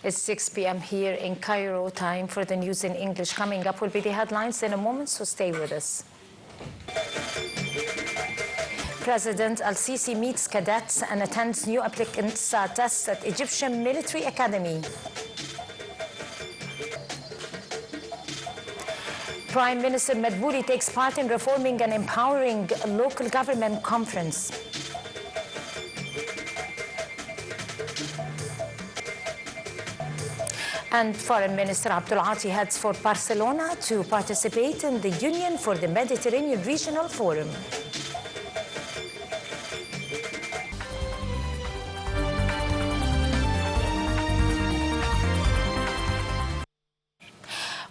It's 6 p.m. here in Cairo. Time for the news in English. Coming up will be the headlines in a moment, so stay with us. President al-Sisi meets cadets and attends new applicants' tests at Egyptian Military Academy. Prime Minister Madbouli takes part in reforming and empowering local government conference. And Foreign Minister Abdul Ati heads for Barcelona to participate in the Union for the Mediterranean Regional Forum.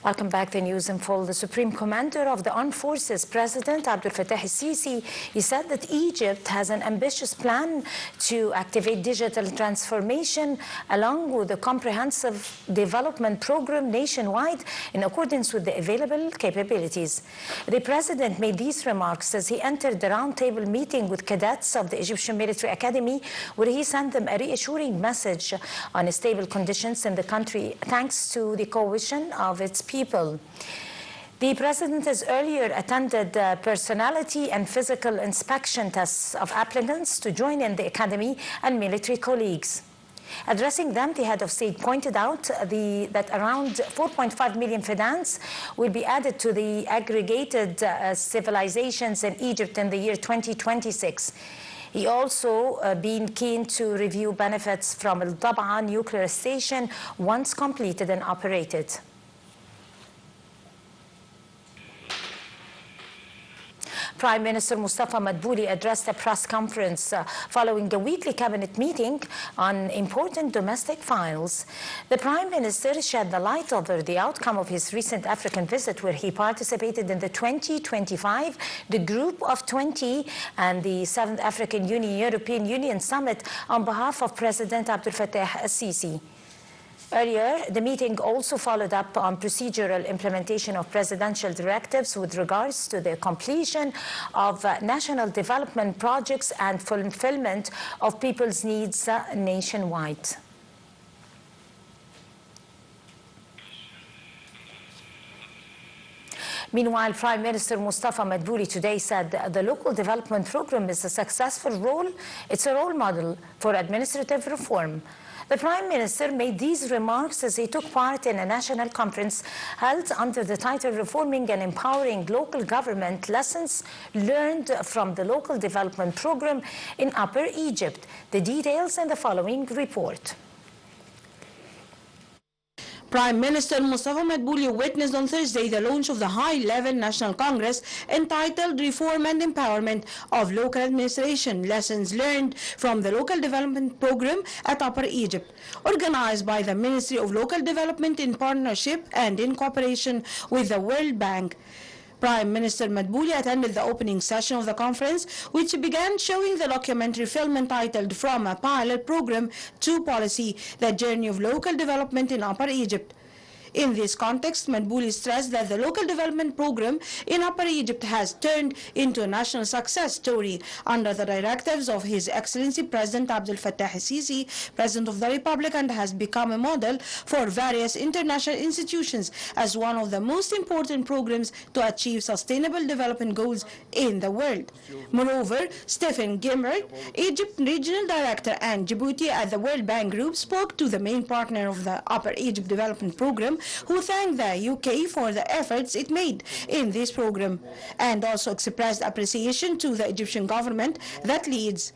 Welcome back to News in Full. The Supreme Commander of the Armed Forces, President Abdel Fattah al-Sisi, he said that Egypt has an ambitious plan to activate digital transformation along with a comprehensive development program nationwide in accordance with the available capabilities. The President made these remarks as he entered the roundtable meeting with cadets of the Egyptian Military Academy, where he sent them a reassuring message on stable conditions in the country thanks to the coalition of its people. The President has earlier attended personality and physical inspection tests of applicants to join in the Academy and military colleagues. Addressing them, the head of state pointed out that around 4.5 million Fidans will be added to the aggregated civilizations in Egypt in the year 2026. He also been keen to review benefits from التابعة nuclear station once completed and operated. Prime Minister Mustafa Madbouli addressed a press conference following a weekly cabinet meeting on important domestic files. The Prime Minister shed the light over the outcome of his recent African visit, where he participated in the 2025, the Group of 20 and the 7th African European Union Summit on behalf of President Abdel Fattah al-Sisi. Earlier, the meeting also followed up on procedural implementation of presidential directives with regards to the completion of national development projects and fulfillment of people's needs nationwide. Meanwhile, Prime Minister Mustafa Madbouli today said the local development program is a successful role. It's a role model for administrative reform. The Prime Minister made these remarks as he took part in a national conference held under the title Reforming and Empowering Local Government Lessons Learned from the Local Development Program in Upper Egypt. The details in the following report. Prime Minister Mustafa Madbouli witnessed on Thursday the launch of the high-level National Congress entitled Reform and Empowerment of Local Administration Lessons Learned from the Local Development Program at Upper Egypt, organized by the Ministry of Local Development in partnership and in cooperation with the World Bank. Prime Minister Madbouli attended the opening session of the conference, which began showing the documentary film entitled From a Pilot Program to Policy, The Journey of Local Development in Upper Egypt. In this context, Madbouli stressed that the local development program in Upper Egypt has turned into a national success story under the directives of His Excellency President Abdel Fattah al-Sisi, President of the Republic, and has become a model for various international institutions as one of the most important programs to achieve sustainable development goals in the world. Moreover, Stephen Gimmer, Egypt Regional Director and Djibouti at the World Bank Group, spoke to the main partner of the Upper Egypt Development Program, who thanked the UK for the efforts it made in this program and also expressed appreciation to the Egyptian government that leads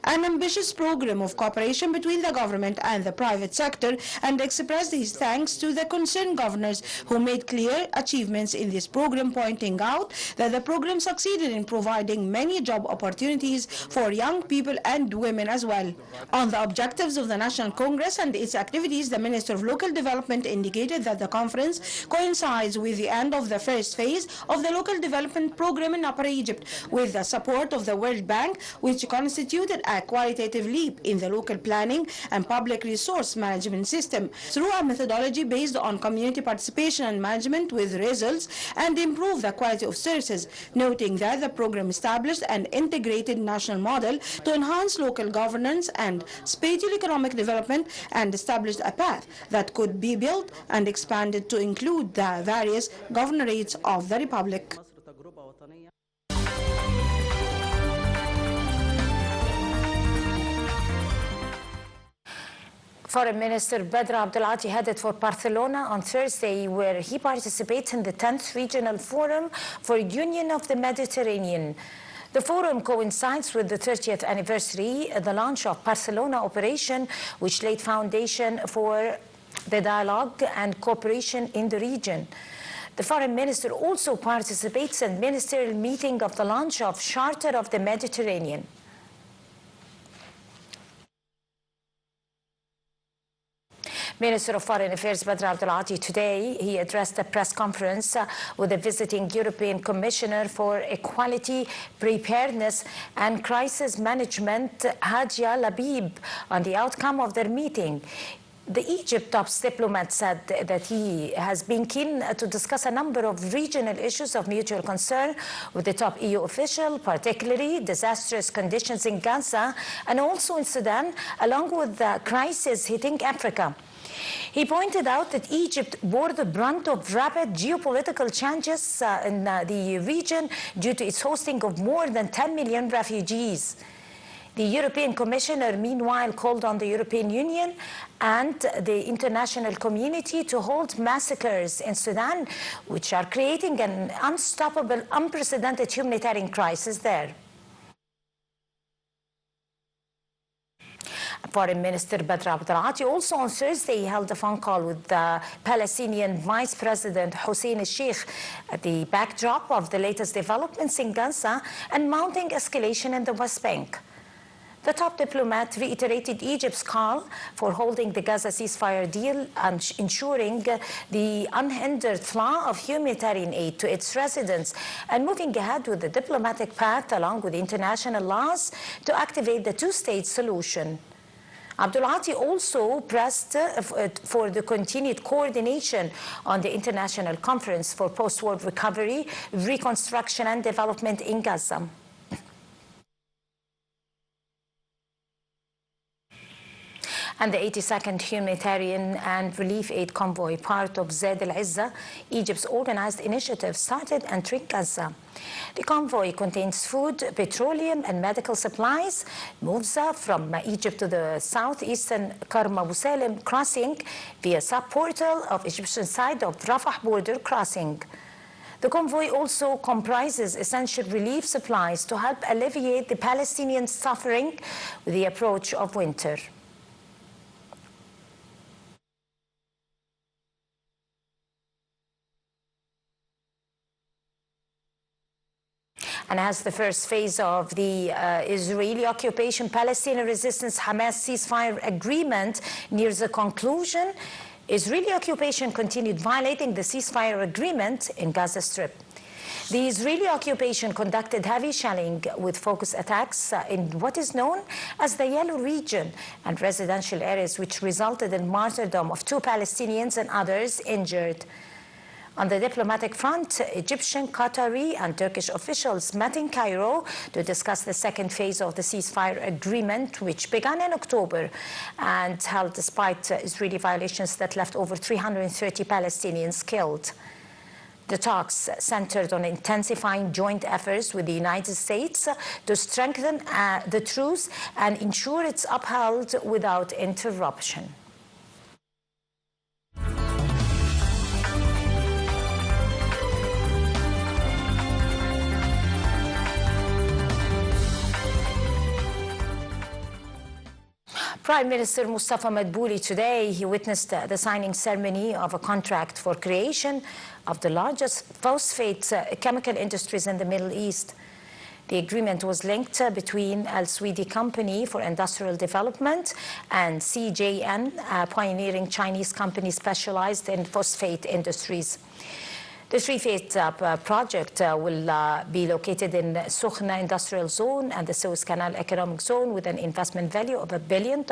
an ambitious program of cooperation between the government and the private sector, and expressed his thanks to the concerned governors who made clear achievements in this program, pointing out that the program succeeded in providing many job opportunities for young people and women as well. On the objectives of the National Congress and its activities, the Minister of Local Development indicated that the conference coincides with the end of the first phase of the local development program in Upper Egypt, with the support of the World Bank, which constituted a qualitative leap in the local planning and public resource management system through a methodology based on community participation and management with results, and improve the quality of services, noting that the program established an integrated national model to enhance local governance and spatial economic development, and established a path that could be built and expanded to include the various governorates of the Republic. Foreign Minister Badr Abdulati headed for Barcelona on Thursday, where he participates in the 10th Regional Forum for Union of the Mediterranean. The forum coincides with the 30th anniversary, the launch of Barcelona operation, which laid foundation for the dialogue and cooperation in the region. The foreign minister also participates in ministerial meeting of the launch of Charter of the Mediterranean. Minister of Foreign Affairs Badr Abdulati today, he addressed a press conference with the visiting European Commissioner for Equality, Preparedness and Crisis Management, Hadja Labib, on the outcome of their meeting. The Egypt top diplomat said that he has been keen to discuss a number of regional issues of mutual concern with the top EU official, particularly disastrous conditions in Gaza and also in Sudan, along with the crisis hitting Africa. He pointed out that Egypt bore the brunt of rapid geopolitical changes in the region due to its hosting of more than 10 million refugees. The European Commissioner, meanwhile, called on the European Union and the international community to halt massacres in Sudan, which are creating an unstoppable, unprecedented humanitarian crisis there. Foreign Minister Badr Abdulati also on Thursday held a phone call with the Palestinian Vice President Hussein al-Sheikh at the backdrop of the latest developments in Gaza and mounting escalation in the West Bank. The top diplomat reiterated Egypt's call for holding the Gaza ceasefire deal and ensuring the unhindered flow of humanitarian aid to its residents and moving ahead with the diplomatic path along with international laws to activate the two-state solution. Abdulati also pressed for the continued coordination on the International Conference for Post-War Recovery, Reconstruction and Development in Gaza. And the 82nd Humanitarian and Relief Aid Convoy, part of Zaid al-Izza, Egypt's organized initiative, started entering Gaza. The convoy contains food, petroleum and medical supplies, moves from Egypt to the southeastern Karm Abu Salim crossing via sub-portal of Egyptian side of Rafah border crossing. The convoy also comprises essential relief supplies to help alleviate the Palestinian suffering with the approach of winter. And as the first phase of the Israeli occupation Palestinian resistance Hamas ceasefire agreement nears a conclusion, Israeli occupation continued violating the ceasefire agreement in Gaza Strip. The Israeli occupation conducted heavy shelling with focused attacks in what is known as the Yellow region and residential areas, which resulted in martyrdom of 2 Palestinians and others injured. On the diplomatic front, Egyptian, Qatari and Turkish officials met in Cairo to discuss the second phase of the ceasefire agreement, which began in October and held despite Israeli violations that left over 330 Palestinians killed. The talks centered on intensifying joint efforts with the United States to strengthen the truce and ensure it's upheld without interruption. Prime Minister Mustafa Madbouli today, he witnessed the signing ceremony of a contract for creation of the largest phosphate chemical industries in the Middle East. The agreement was linked between Al Swedi Company for Industrial Development and CJN, a pioneering Chinese company specialized in phosphate industries. The three-phase project will be located in Sukhna Industrial Zone and the Suez Canal Economic Zone with an investment value of $1 billion.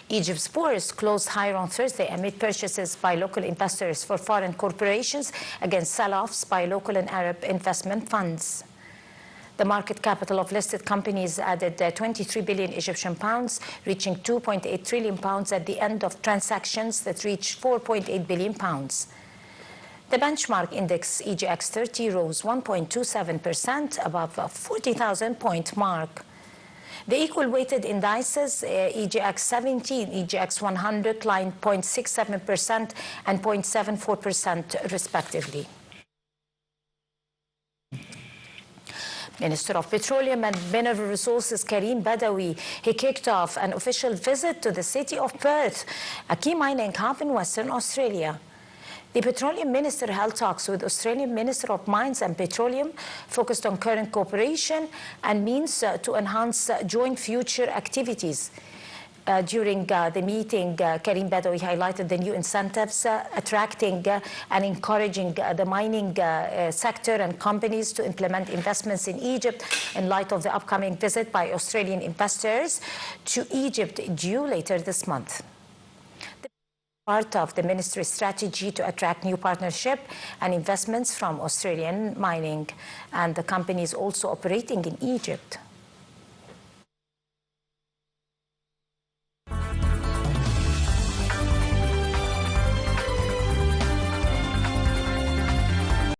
Egypt's bourse closed higher on Thursday amid purchases by local investors for foreign corporations against sell-offs by local and Arab investment funds. The market capital of listed companies added 23 billion Egyptian pounds, reaching 2.8 trillion pounds at the end of transactions that reached 4.8 billion pounds. The benchmark index EGX 30 rose 1.27% above a 40,000 point mark. The equal weighted indices EGX 17, EGX 100 climbed 0.67% and 0.74% respectively. Minister of Petroleum and Mineral Resources Karim Badawi, he kicked off an official visit to the city of Perth, a key mining hub in Western Australia. The Petroleum Minister held talks with Australian Minister of Mines and Petroleum, focused on current cooperation and means to enhance joint future activities. During the meeting, Karim Badawi highlighted the new incentives attracting and encouraging the mining sector and companies to implement investments in Egypt in light of the upcoming visit by Australian investors to Egypt due later this month. Part of the ministry's strategy to attract new partnership and investments from Australian mining and the companies also operating in Egypt.